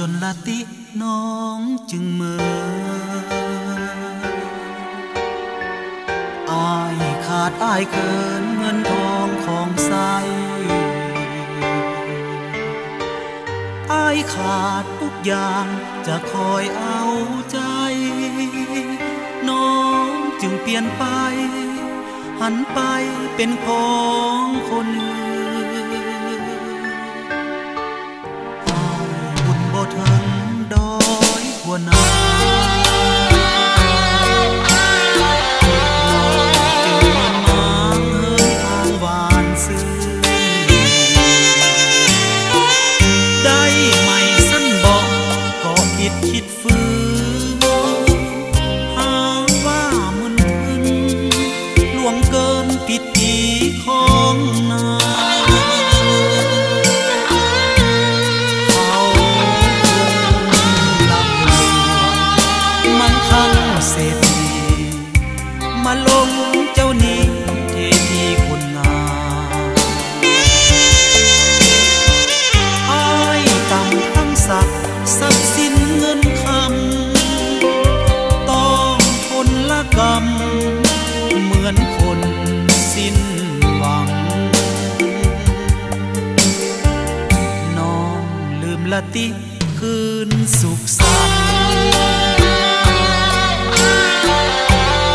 จนละติน้องจึงเมื่ออายขาดอายเกินเงินทองของใสอายขาดทุกอย่างจะคอยเอาใจน้องจึงเปลี่ยนไปหันไปเป็นของคนอื่นอายบุญบ่ถึงดอยหัวนาคิดฟื้นหาว่ามึนล่วงเกินปิดตีของนาเขาลำลวงมั่งคั่งเศรษฐีมาลงเจ้านี้เทพีคนงามอ้ายต่ำทั้งศักดิ์สินเงินคำต้องทนละกรรมเหมือนคนสิ้นหวังน้องลืมละติคืนสุขสันต์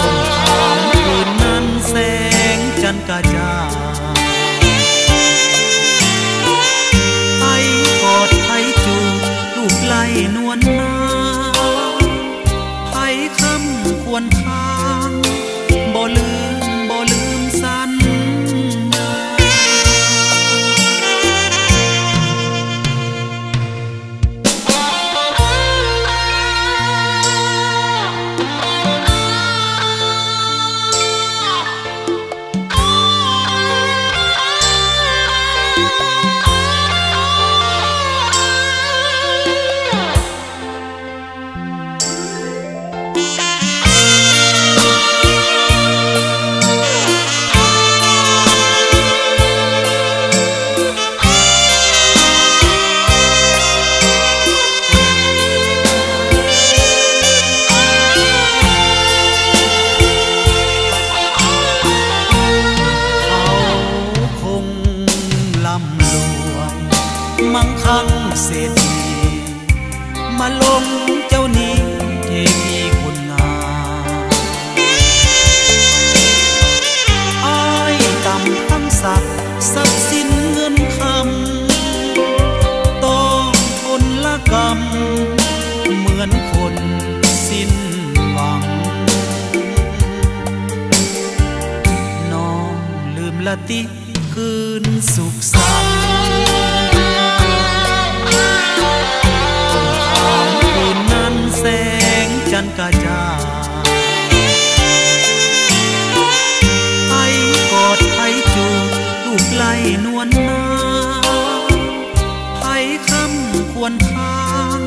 ต้นขามคืนนั้นแสงจันทร์กระจ่างไอ้กอดไอ้จูบลูกไล่นวลนาไผ่คำควรทางบ่ลืมสัญญามั่งคั่งเศรษฐีมาลงเจ้านี้เทพีคนงามอ้ายต่ำทั้งศักดิ์สินเงินคำต้องทนละกรรมเหมือนคนสิ้นหวังน้องลืมละติคืนสุขสันต์แสงจันทร์กระจ่างไอ้กอดไอ้จูบลูกไล่นวลนาไผ่คำควรทาง